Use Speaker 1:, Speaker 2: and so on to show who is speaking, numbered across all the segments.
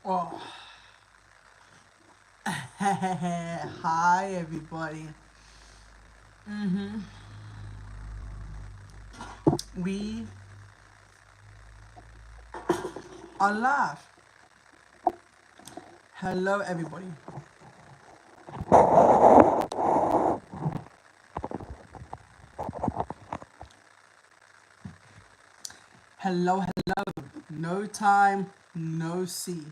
Speaker 1: Oh, hi everybody. Mm-hmm. We are live. Hello everybody. Hello, hello. No time, no see.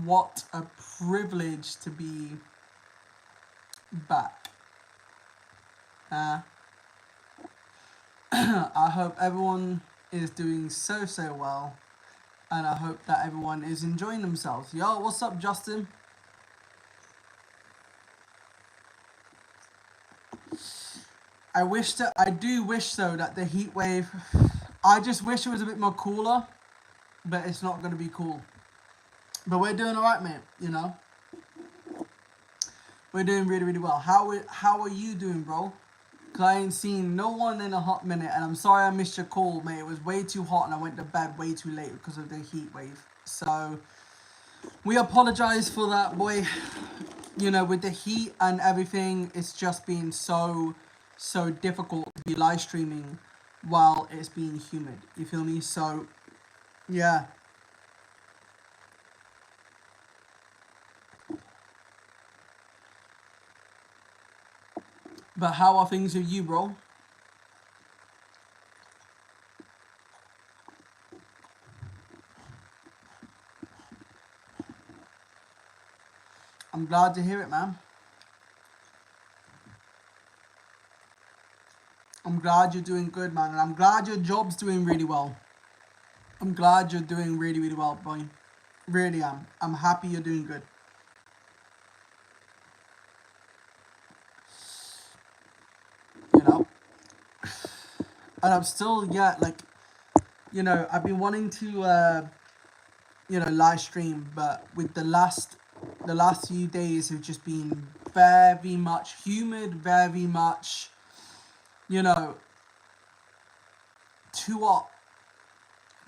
Speaker 1: What a privilege to be back. Uh, I hope everyone is doing so well, and I hope that everyone is enjoying themselves. Yo, what's up, Justin? I do wish though that the heat wave. I just wish it was a bit more cooler, but it's not gonna be cool. But we're doing alright, mate. You know, we're doing really well. How are you doing, bro? Cause I ain't seen no one in a hot minute, and I'm sorry I missed your call, mate. It was way too hot, and I went to bed way too late because of the heat wave. So we apologize for that, boy. You know, with the heat and everything, it's just been so difficult to be live streaming while it's being humid. You feel me? So yeah. But how are things with you, bro? I'm glad to hear it, man. I'm glad you're doing good, man, and I'm glad your job's doing really well. I'm glad you're doing really well, boy. Really am. I'm happy you're doing good. You know, and I'm still like I've been wanting to live stream, but with the last few days have just been very much humid, very much you know too hot,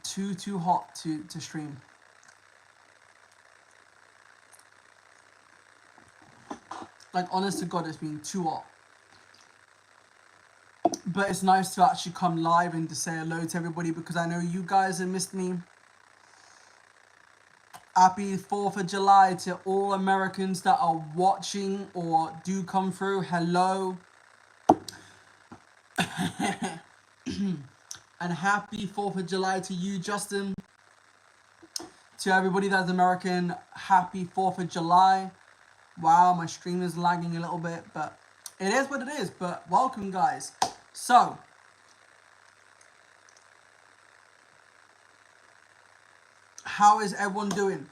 Speaker 1: too hot to stream. Like honest to God, it's been too hot. But it's nice to actually come live and to say hello to everybody because I know you guys have missed me. Happy 4th of July to all Americans that are watching or do come through. Hello. And happy 4th of July to you, Justin. To everybody that's American, happy 4th of July. Wow, my stream is lagging a little bit, but it is what it is. But welcome, guys. So, how is everyone doing?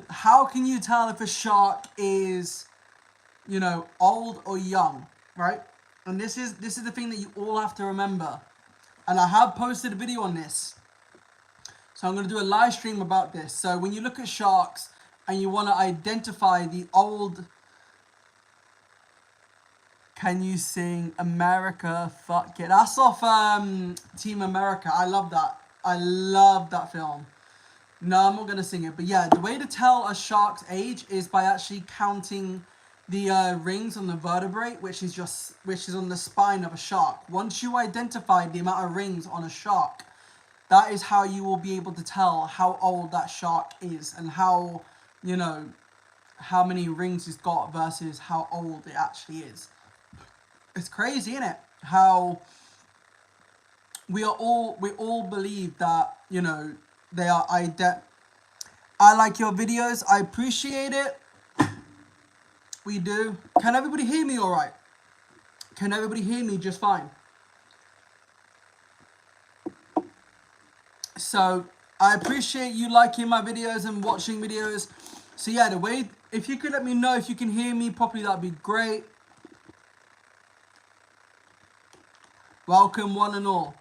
Speaker 1: How can you tell if a shark is, old or young, right? And this is the thing that you all have to remember. And I have posted a video on this. So I'm going to do a live stream about this. So when you look at sharks and you want to identify the old... Can you sing America? Fuck it. That's off Team America. I love that. I love that film. No, I'm not going to sing it. But yeah, the way to tell a shark's age is by actually counting the rings on the vertebrae, which is on the spine of a shark. Once you identify the amount of rings on a shark, that is how you will be able to tell how old that shark is and how many rings it's got versus how old it actually is. It's crazy, isn't it? How we all believe that, they are I like your videos. I appreciate it. We do. Can everybody hear me all right? Can everybody hear me just fine? So I appreciate you liking my videos and watching videos. So yeah, if you could let me know if you can hear me properly, that'd be great. Welcome one and all.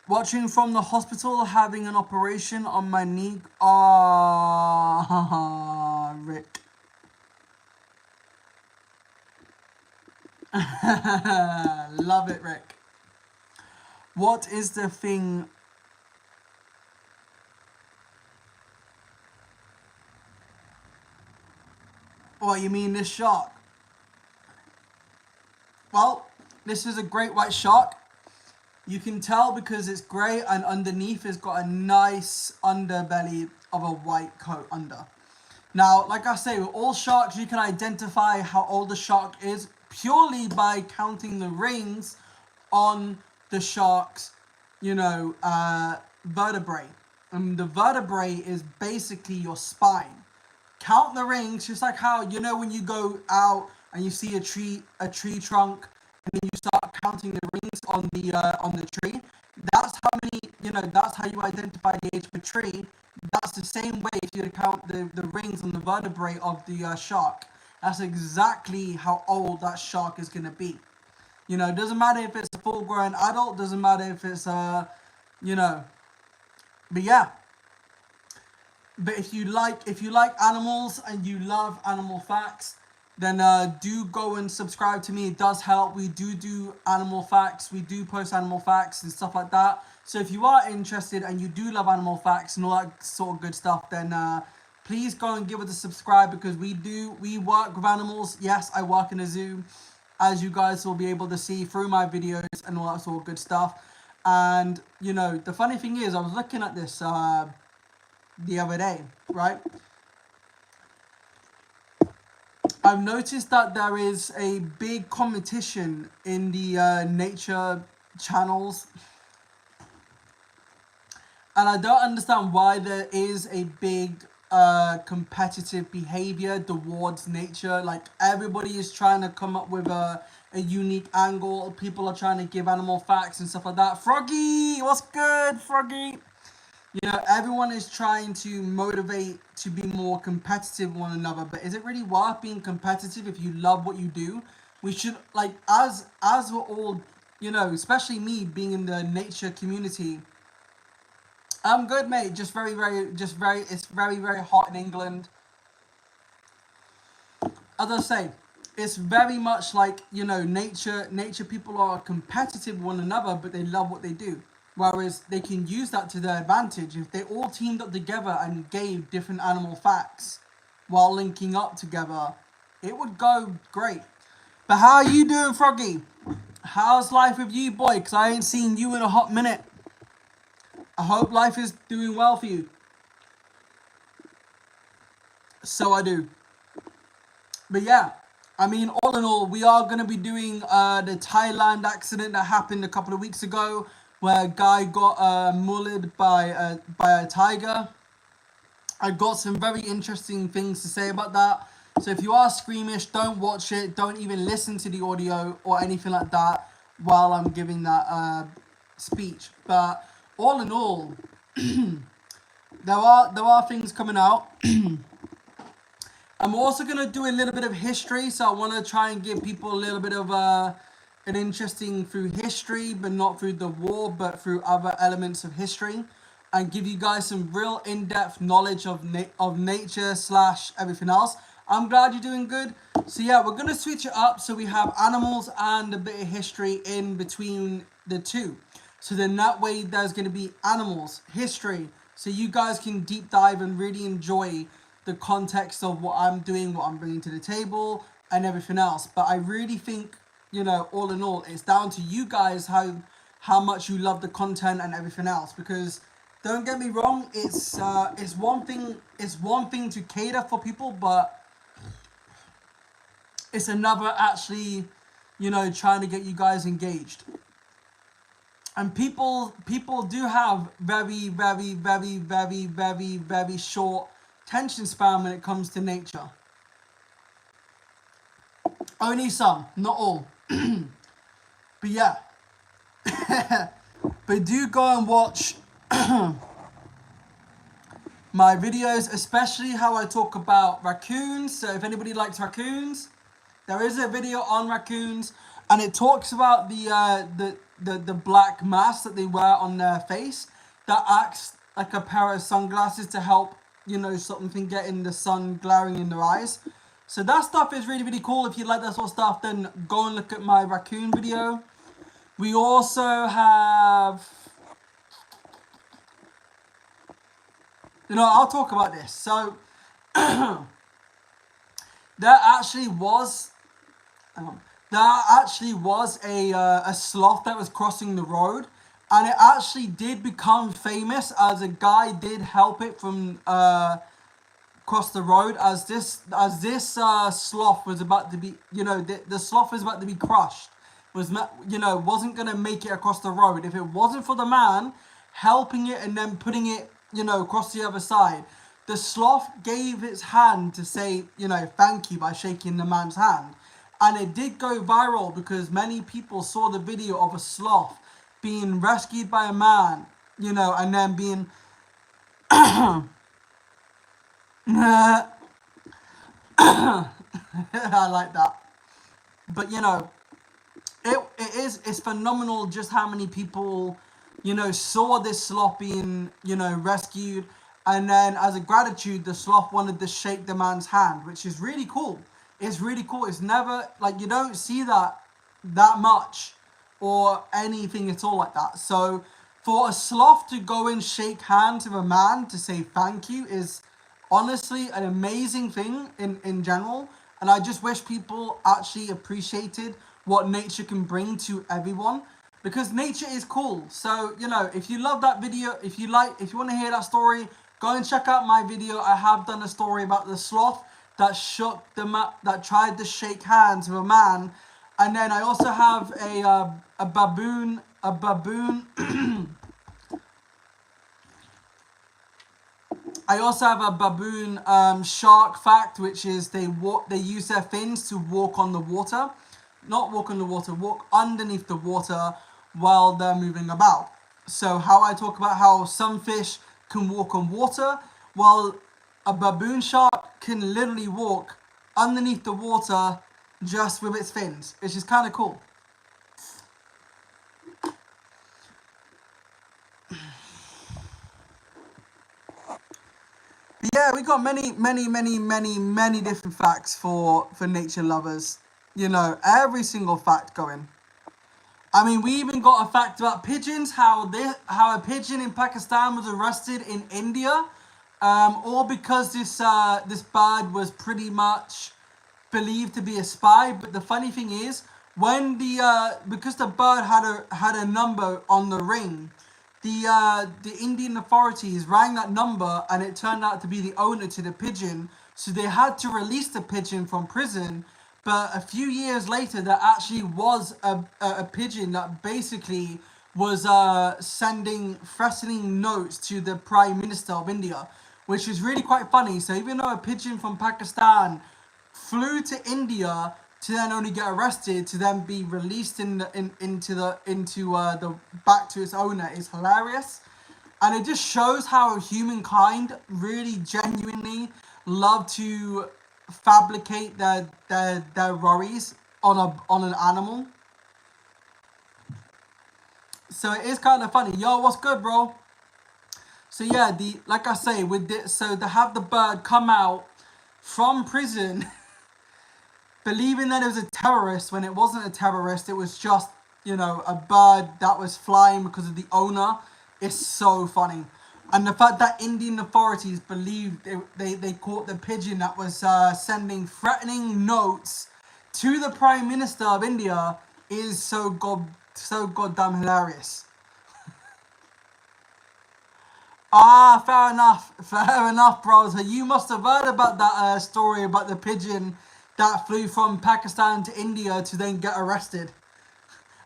Speaker 1: Watching from the hospital, having an operation on my knee. Ah, Rick. Love it, Rick. What is the thing What, you mean this shark? Well, this is a great white shark. You can tell because it's grey and underneath it's got a nice underbelly of a white coat under. Now, like I say, with all sharks, you can identify how old the shark is purely by counting the rings on the shark's, vertebrae. And the vertebrae is basically your spine. Count the rings, just like how, when you go out and you see a tree trunk, and then you start counting the rings on the tree. That's how many, that's how you identify the age of a tree. That's the same way if you count the rings on the vertebrae of the shark. That's exactly how old that shark is going to be. It doesn't matter if it's a full-grown adult, doesn't matter if it's, but yeah. But if you like animals and you love animal facts, then do go and subscribe to me. It does help. We do animal facts. We do post animal facts and stuff like that. So if you are interested and you do love animal facts and all that sort of good stuff, then please go and give it a subscribe, because we work with animals. Yes, I work in a zoo, as you guys will be able to see through my videos and all that sort of good stuff. And, the funny thing is, I was looking at this the other day, right? I've noticed that there is a big competition in the nature channels, and I don't understand why there is a big competitive behavior towards nature. Like, everybody is trying to come up with a unique angle. People are trying to give animal facts and stuff like that. Froggy, what's good, Froggy? Everyone is trying to motivate to be more competitive with one another, but is it really worth being competitive if you love what you do? We should, like, as we're all, especially me being in the nature community. I'm good, mate. It's very, very hot in England. As I say, it's very much like, nature people are competitive with one another, but they love what they do. Whereas they can use that to their advantage. If they all teamed up together and gave different animal facts while linking up together, it would go great. But how are you doing, Froggy? How's life with you, boy? Because I ain't seen you in a hot minute. I hope life is doing well for you. So I do. But yeah, I mean, all in all, we are going to be doing the Thailand accident that happened a couple of weeks ago, where a guy got mullered by a tiger. I got some very interesting things to say about that. So if you are squeamish, don't watch it. Don't even listen to the audio or anything like that while I'm giving that speech. But all in all, there are things coming out. I'm also going to do a little bit of history. So I want to try and give people a little bit of an interesting through history, but not through the war, but through other elements of history, and give you guys some real in-depth knowledge of nature / everything else. I'm glad you're doing good. So yeah, we're gonna switch it up so we have animals and a bit of history in between the two. So then that way there's gonna be animals, history, so you guys can deep dive and really enjoy the context of what I'm doing, what I'm bringing to the table, and everything else. But I really think, all in all, it's down to you guys how much you love the content and everything else. Because don't get me wrong, it's one thing to cater for people, but it's another actually, trying to get you guys engaged. And people do have very, very, very, very, very, very short attention span when it comes to nature. Only some, not all. But yeah. But do go and watch my videos, especially how I talk about raccoons. So if anybody likes raccoons, there is a video on raccoons, and it talks about the black mask that they wear on their face that acts like a pair of sunglasses to help, something get in the sun glaring in their eyes. So that stuff is really, really cool. If you like that sort of stuff, then go and look at my raccoon video. We also have, I'll talk about this. So there actually was there actually was a sloth that was crossing the road, and it actually did become famous as a guy did help it from cross the road as this sloth was about to be, the sloth was about to be crushed, wasn't gonna make it across the road if it wasn't for the man helping it and then putting it, across the other side. The sloth gave its hand to say, thank you by shaking the man's hand. And it did go viral because many people saw the video of a sloth being rescued by a man, and then being I like that. But it's phenomenal just how many people, saw this sloth being, rescued, and then as a gratitude the sloth wanted to shake the man's hand, which is really cool. It's really cool. It's never like, you don't see that much or anything at all like that. So for a sloth to go and shake hands with a man to say thank you is honestly an amazing thing in general. And I just wish people actually appreciated what nature can bring to everyone, because nature is cool. So, if you love that video, if you want to hear that story, go and check out my video. I have done a story about the sloth that that tried to shake hands with a man. And then I also have a baboon I also have a baboon shark fact, which is they use their fins to walk on the water. Not walk on the water, walk underneath the water while they're moving about. So how I talk about how some fish can walk on water, while a baboon shark can literally walk underneath the water just with its fins, which is kind of cool. Yeah, we got many different facts for nature lovers. Every single fact going. I mean, we even got a fact about pigeons. How a pigeon in Pakistan was arrested in India, all because this bird was pretty much believed to be a spy. But the funny thing is, when because the bird had a number on the ring, the Indian authorities rang that number, and it turned out to be the owner to the pigeon. So they had to release the pigeon from prison. But a few years later, there actually was a pigeon that basically was sending threatening notes to the Prime Minister of India, which is really quite funny. So even though a pigeon from Pakistan flew to India to then only get arrested to then be released into the back to its owner is hilarious. And it just shows how humankind really genuinely love to fabricate their worries on an animal. So it is kind of funny. Yo, what's good, bro? So yeah, like I say, so to have the bird come out from prison believing that it was a terrorist when it wasn't a terrorist, it was just, a bird that was flying because of the owner, is so funny. And the fact that Indian authorities believed they caught the pigeon that was sending threatening notes to the Prime Minister of India is so goddamn hilarious. Fair enough, bro. So you must have heard about that story about the pigeon that flew from Pakistan to India to then get arrested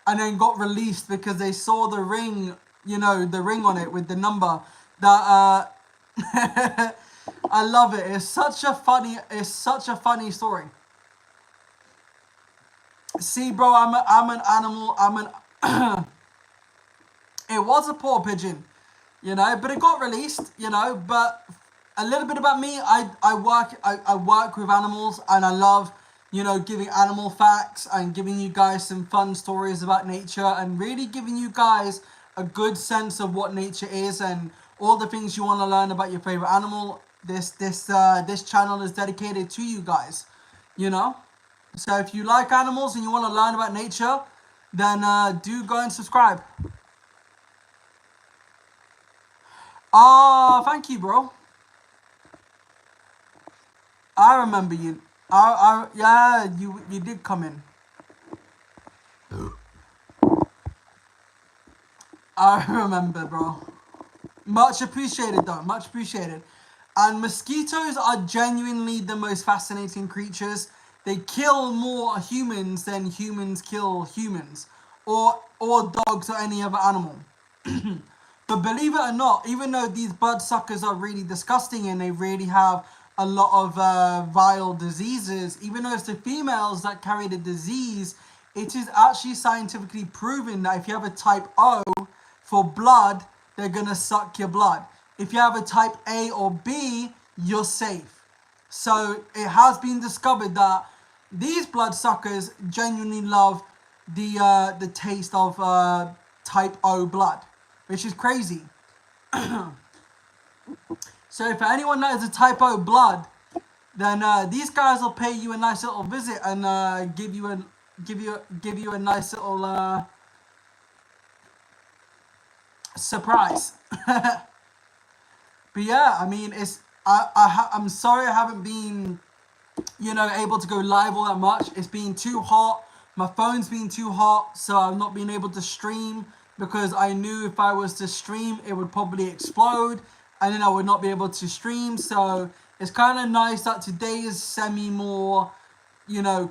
Speaker 1: and then got released because they saw the ring, the ring on it with the number. That I love it. It's such a funny story. See, bro, I'm an animal. It was a poor pigeon, but it got released, But a little bit about me, I work with animals, and I love, giving animal facts and giving you guys some fun stories about nature and really giving you guys a good sense of what nature is and all the things you want to learn about your favorite animal. This channel is dedicated to you guys, So if you like animals and you want to learn about nature, then do go and subscribe. Oh, thank you, bro. I remember you. Yeah, you did come in. I remember, bro. Much appreciated, though. Much appreciated. And mosquitoes are genuinely the most fascinating creatures. They kill more humans than humans kill humans, or dogs or any other animal. But believe it or not, even though these bloodsuckers are really disgusting and they really have a lot of vile diseases, even though it's the females that carry the disease, it is actually scientifically proven that if you have a type O for blood, they're going to suck your blood. If you have a type A or B, you're safe. So it has been discovered that these bloodsuckers genuinely love the taste of type O blood, which is crazy. So for anyone that is a type O blood, then these guys will pay you a nice little visit and give you a nice little surprise. But yeah, I mean, I'm sorry I haven't been, able to go live all that much. It's been too hot. My phone's been too hot, so I've not been able to stream because I knew if I was to stream, it would probably explode, and then I would not be able to stream. So it's kind of nice that today is more,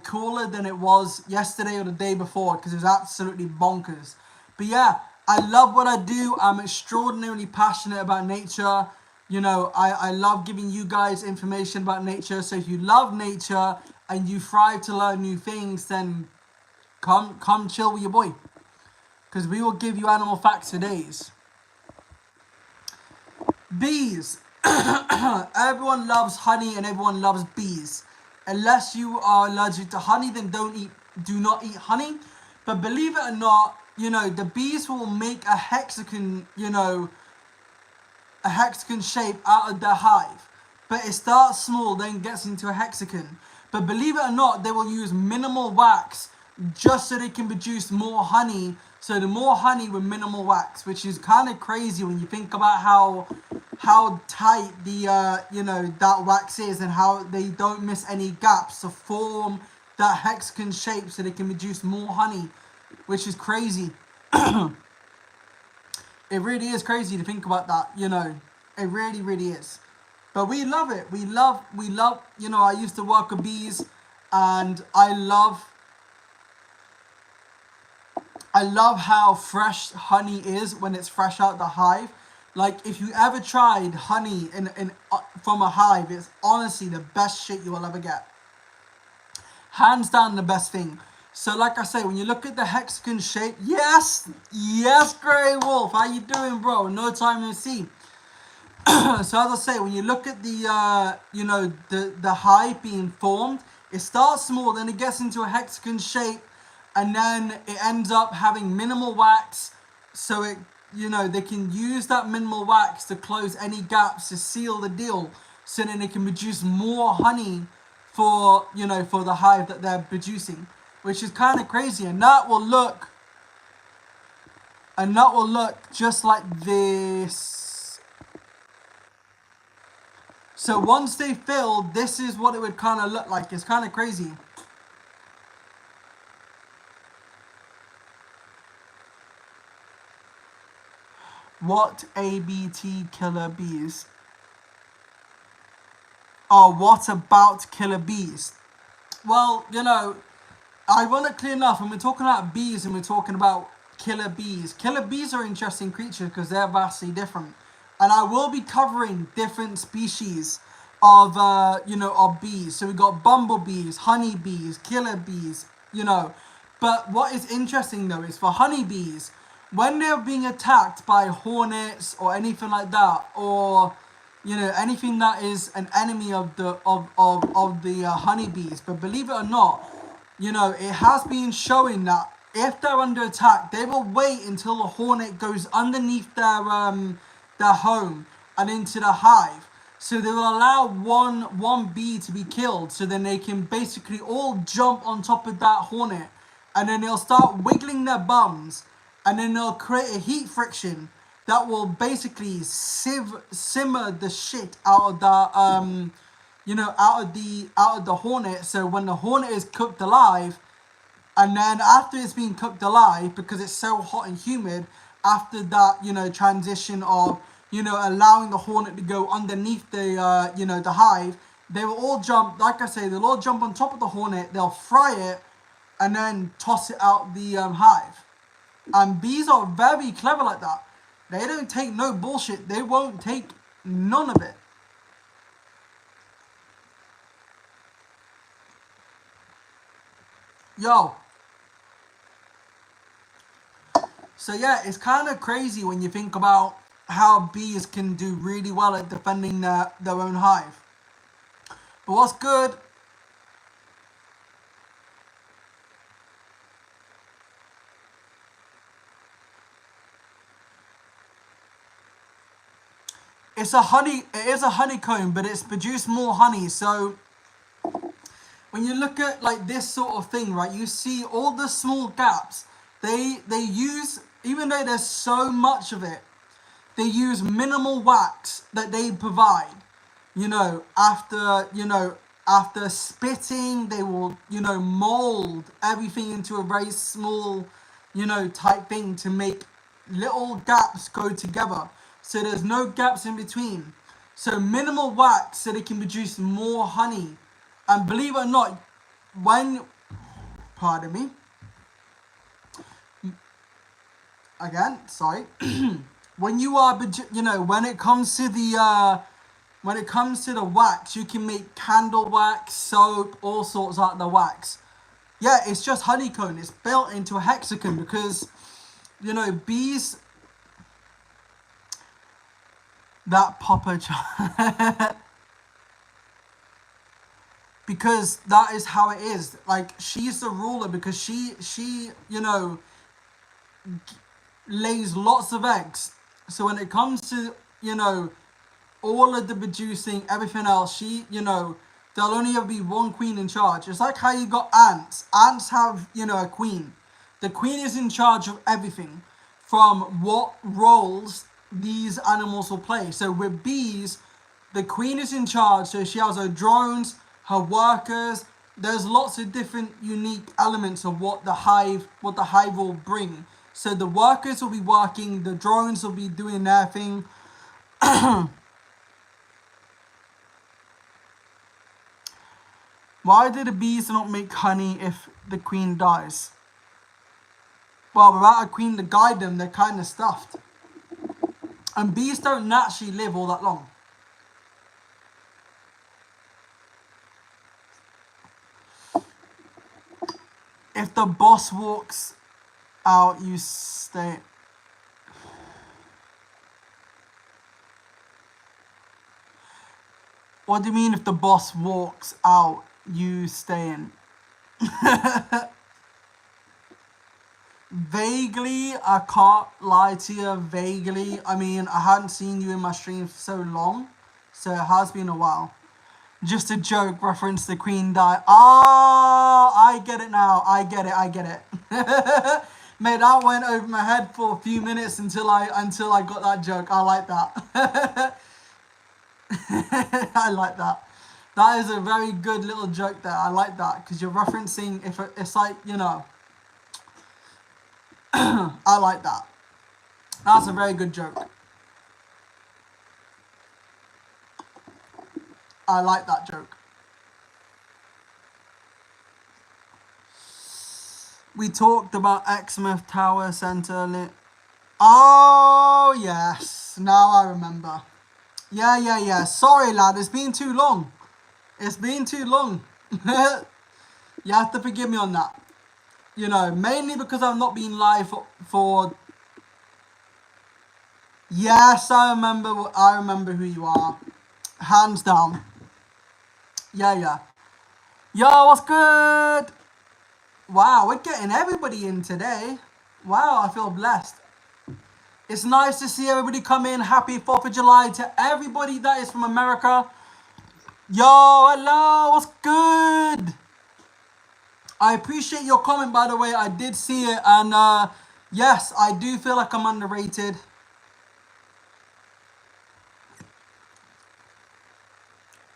Speaker 1: cooler than it was yesterday or the day before because it was absolutely bonkers. But yeah, I love what I do. I'm extraordinarily passionate about nature. I love giving you guys information about nature. So if you love nature and you thrive to learn new things, then come chill with your boy. Because we will give you animal facts for days. Bees. Everyone loves honey and everyone loves bees. Unless you are allergic to honey, then do not eat honey. But believe it or not, the bees will make a hexagon, a hexagon shape out of their hive. But it starts small, then gets into a hexagon. But believe it or not, they will use minimal wax just so they can produce more honey. So the more honey with minimal wax, which is kind of crazy when you think about how tight the that wax is and how they don't miss any gaps to form that hexagon shape so they can produce more honey, which is crazy. It really is crazy to think about that, It really, really is. But we love it. We love, I used to work with bees and I love how fresh honey is when it's fresh out the hive. Like, if you ever tried honey from a hive, it's honestly the best shit you will ever get. Hands down the best thing. So like I say, when you look at the hexagon shape, yes, Grey Wolf, how you doing, bro? No time no see. So as I say, when you look at the the hive being formed, it starts small, then it gets into a hexagon shape, and then it ends up having minimal wax, so it they can use that minimal wax to close any gaps to seal the deal, so then they can produce more honey for for the hive that they're producing, which is kind of crazy. And that will look just like this. So once they fill, this is what it would kind of look like. It's kind of crazy. What ABT killer bees? Oh, what about killer bees? Well, ironically enough, when we're talking about bees and we're talking about killer bees are interesting creatures because they're vastly different. And I will be covering different species of, of bees. So we got bumblebees, honeybees, killer bees, But what is interesting though is for honeybees, when they're being attacked by hornets or anything like that, or anything that is an enemy of the honeybees. But believe it or not, it has been showing that if they're under attack, they will wait until a hornet goes underneath their home and into the hive. So they will allow one bee to be killed, so then they can basically all jump on top of that hornet, and then they'll start wiggling their bums, and then they'll create a heat friction that will basically simmer the shit out of out of the hornet. So when the hornet is cooked alive, and then after it's been cooked alive, because it's so hot and humid, after that, transition of, allowing the hornet to go underneath the, the hive, they will all jump, like I say, they'll all jump on top of the hornet, they'll fry it, and then toss it out the hive. And bees are very clever like that. They don't take no bullshit. They won't take none of it. Yo. So yeah, it's kind of crazy when you think about how bees can do really well at defending their own hive. But what's good, it is a honeycomb, but it's produced more honey. So when you look at like this sort of thing, right, you see all the small gaps. They use, even though there's so much of it, they use minimal wax that they provide. After spitting, they will, mold everything into a very small, type thing to make little gaps go together. So there's no gaps in between. So minimal wax so they can produce more honey. And believe it or not, pardon me, again, sorry. When you are, when it comes to the wax, you can make candle wax, soap, all sorts out of the wax. Yeah, it's just honeycomb. It's built into a hexagon because, bees, that Papa because that is how it is. Like, she's the ruler because she lays lots of eggs. So when it comes to, all of the producing, everything else, there'll only ever be one queen in charge. It's like how you got ants. Ants have, a queen. The queen is in charge of everything from what roles these animals will play. So with bees, the queen is in charge. So she has her drones, her workers. There's lots of different unique elements of what the hive will bring. So the workers will be working, the drones will be doing their thing. Why do the bees not make honey if the queen dies? Well, without a queen to guide them, they're kind of stuffed. And bees don't naturally live all that long. If the boss walks out, you stay. What do you mean if the boss walks out, you stay in? Vaguely, I can't lie to you, vaguely. I mean, I hadn't seen you in my stream for so long, so it has been a while. Just a joke, reference the queen die. Oh, I get it now. I get it. Mate, that went over my head for a few minutes until I got that joke. I like that. I like that. That is a very good little joke there. I like that because you're referencing, if it's like, I like that. That's a very good joke. I like that joke. We talked about Xmouth Tower Center. Oh, yes. Now I remember. Yeah. Sorry, lad. It's been too long. You have to forgive me on that. Mainly because I've not been live for... Yes, I remember who you are. Hands down. Yeah. Yo, what's good? Wow, we're getting everybody in today. Wow, I feel blessed. It's nice to see everybody come in. Happy 4th of July to everybody that is from America. Yo, hello, what's good? I appreciate your comment, by the way. I did see it, and yes, I do feel like I'm underrated.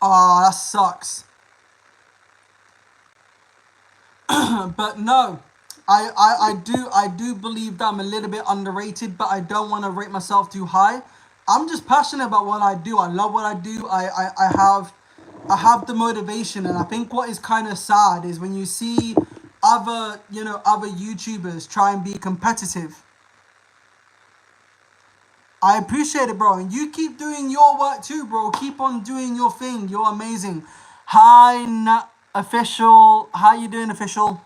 Speaker 1: Oh, that sucks. But no, I do believe that I'm a little bit underrated, but I don't want to rate myself too high. I'm just passionate about what I do. I love what I do. I have the motivation, and I think what is kind of sad is when you see other YouTubers try and be competitive. I appreciate it, bro. And you keep doing your work too, bro. Keep on doing your thing. You're amazing. Hi, official. How you doing, official?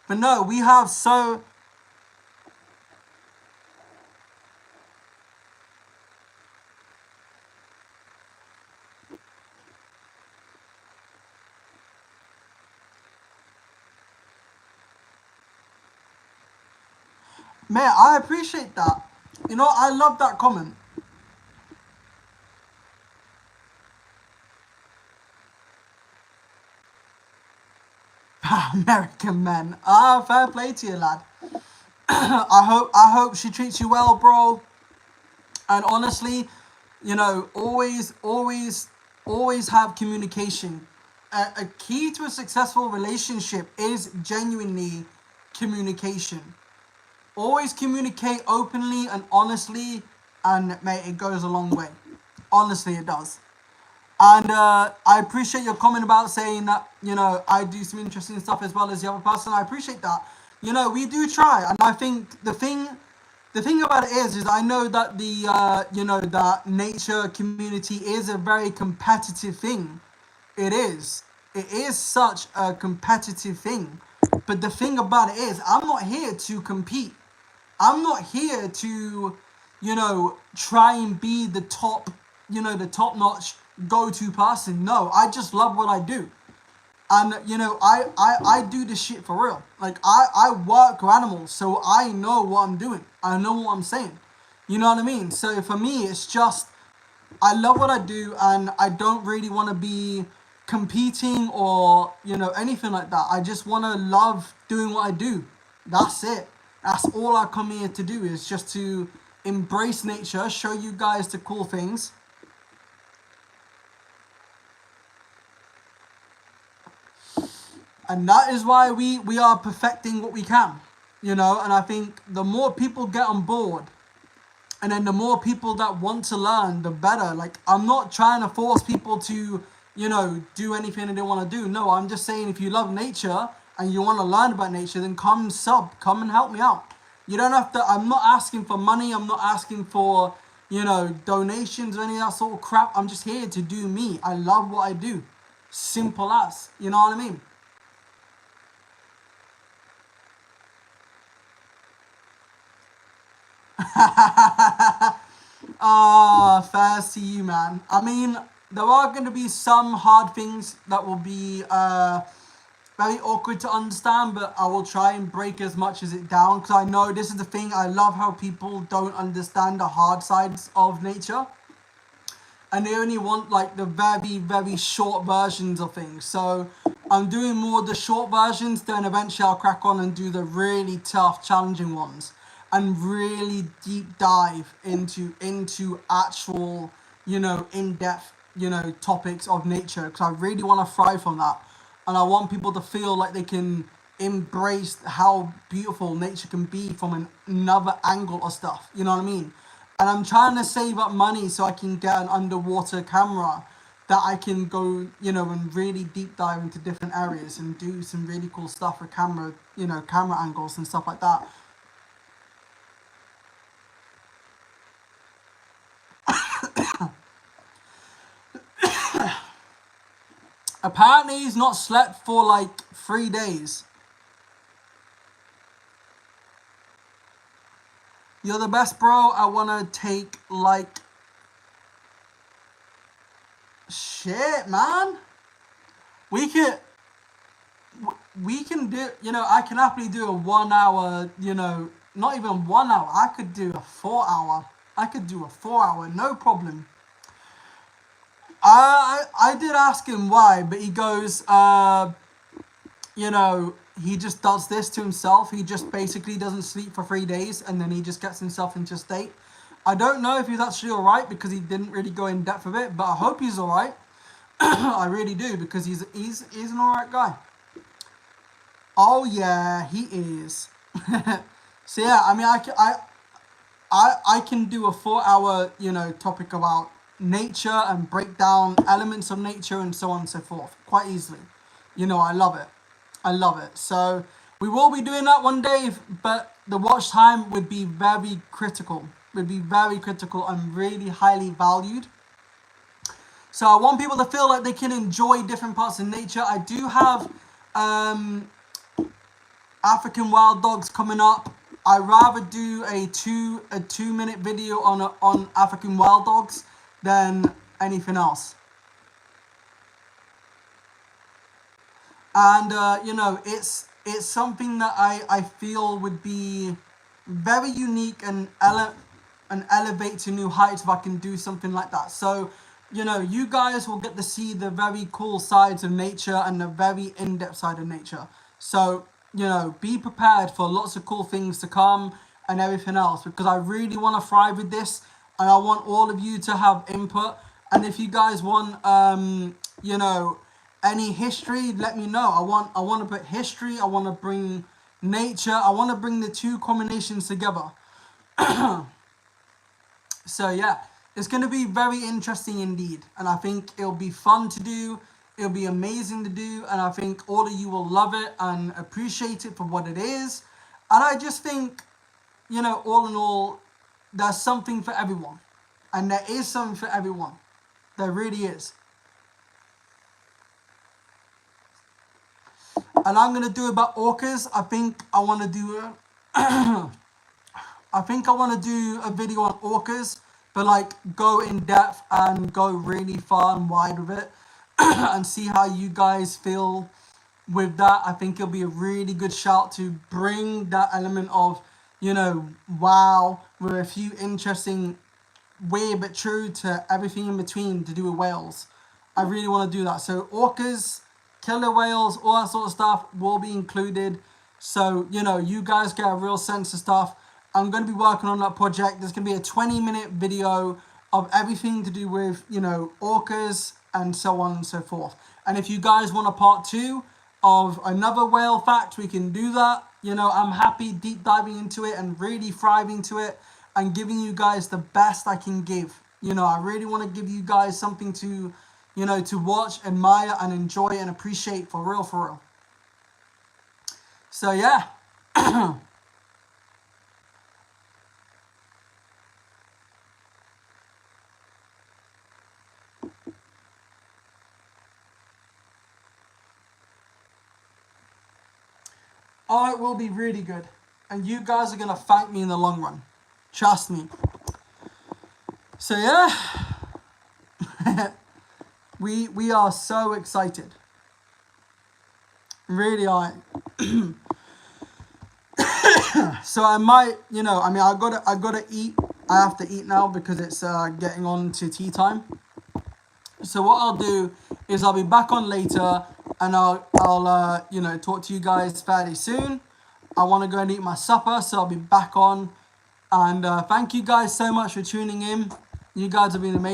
Speaker 1: But no, we have so man. I appreciate that. I love that comment. American men. Ah, fair play to you, lad. I hope she treats you well, bro. And honestly, always have communication. A key to a successful relationship is genuinely communication. Always communicate openly and honestly, and mate, it goes a long way. Honestly, it does. And I appreciate your comment about saying that, I do some interesting stuff as well as the other person. I appreciate that. We do try. And I think the thing about it is I know that that nature community is a very competitive thing. It is. It is such a competitive thing. But the thing about it is, I'm not here to compete. I'm not here to, try and be the top notch go to person. No, I just love what I do. And, I do this shit for real. Like, I work with animals, so I know what I'm doing. I know what I'm saying. You know what I mean? So for me, it's just, I love what I do, and I don't really want to be competing or anything like that. I just want to love doing what I do. That's it. That's all I come here to do, is just to embrace nature, show you guys the cool things. And that is why we are perfecting what we can. And I think the more people get on board, and then the more people that want to learn, the better. Like, I'm not trying to force people to, do anything they want to do. No, I'm just saying, if you love nature and you want to learn about nature, then come and help me out. You don't have to, I'm not asking for money. I'm not asking for, donations or any of that sort of crap. I'm just here to do me. I love what I do. Simple as. You know what I mean? Ah, fair to you, man. I mean, there are going to be some hard things that will be very awkward to understand, but I will try and break as much as it down, because I know this is the thing. I love how people don't understand the hard sides of nature, and they only want like the very, very short versions of things. So I'm doing more of the short versions, then eventually I'll crack on and do the really tough, challenging ones, and really deep dive into actual, in-depth, topics of nature, because I really want to thrive from that. And I want people to feel like they can embrace how beautiful nature can be from another angle of stuff. You know what I mean? And I'm trying to save up money so I can get an underwater camera that I can go, and really deep dive into different areas and do some really cool stuff with camera angles and stuff like that. Apparently, he's not slept for like 3 days. You're the best, bro. I want to take like shit, man. We can we can do. I can happily do a 1 hour. Not even 1 hour. I could do a 4 hour. I could do a 4 hour, no problem. I did ask him why, but he goes, he just does this to himself. He just basically doesn't sleep for 3 days, and then he just gets himself into a state. I don't know if he's actually alright because he didn't really go in depth with it, but I hope he's alright. I really do, because he's an alright guy. Oh yeah, he is. So yeah, I mean, I can do a 4-hour, topic about nature and break down elements of nature and so on and so forth quite easily. I love it. I love it. So we will be doing that one day, but the watch time would be very critical. Would be very critical and really highly valued. So I want people to feel like they can enjoy different parts of nature. I do have African wild dogs coming up. I rather do a 2-minute video on African wild dogs than anything else. And it's something that I feel would be very unique and elevate to new heights if I can do something like that. So you guys will get to see the very cool sides of nature and the very in-depth side of nature. So be prepared for lots of cool things to come and everything else, because I really want to thrive with this, and I want all of you to have input. And if you guys want any history, let me know. I want to put history, I want to bring nature, I want to bring the two combinations together. So yeah, it's going to be very interesting indeed, and I think it'll be fun to do. It'll be amazing to do, and I think all of you will love it and appreciate it for what it is. And I just think, all in all, there's something for everyone. And there is something for everyone. There really is. And I'm going to do about orcas. I think I want to do a video on orcas, but like go in depth and go really far and wide with it. And see how you guys feel with that. I think it'll be a really good shout to bring that element of, wow, with a few interesting, weird but true to everything in between to do with whales. I really want to do that. So orcas, killer whales, all that sort of stuff will be included. So, you guys get a real sense of stuff. I'm going to be working on that project. There's going to be a 20-minute video of everything to do with, orcas, and so on and so forth. And if you guys want a part 2 of another whale fact, we can do that. I'm happy deep diving into it and really thriving to it and giving you guys the best I can give. I really want to give you guys something to, to watch, admire, and enjoy and appreciate for real, for real. So yeah. Oh, it will be really good. And you guys are going to thank me in the long run. Trust me. So yeah. we are so excited. Really are. So I might, I gotta eat. I have to eat now because it's getting on to tea time. So what I'll do is I'll be back on later, and I'll talk to you guys fairly soon. I want to go and eat my supper, so I'll be back on. And thank you guys so much for tuning in. You guys have been amazing.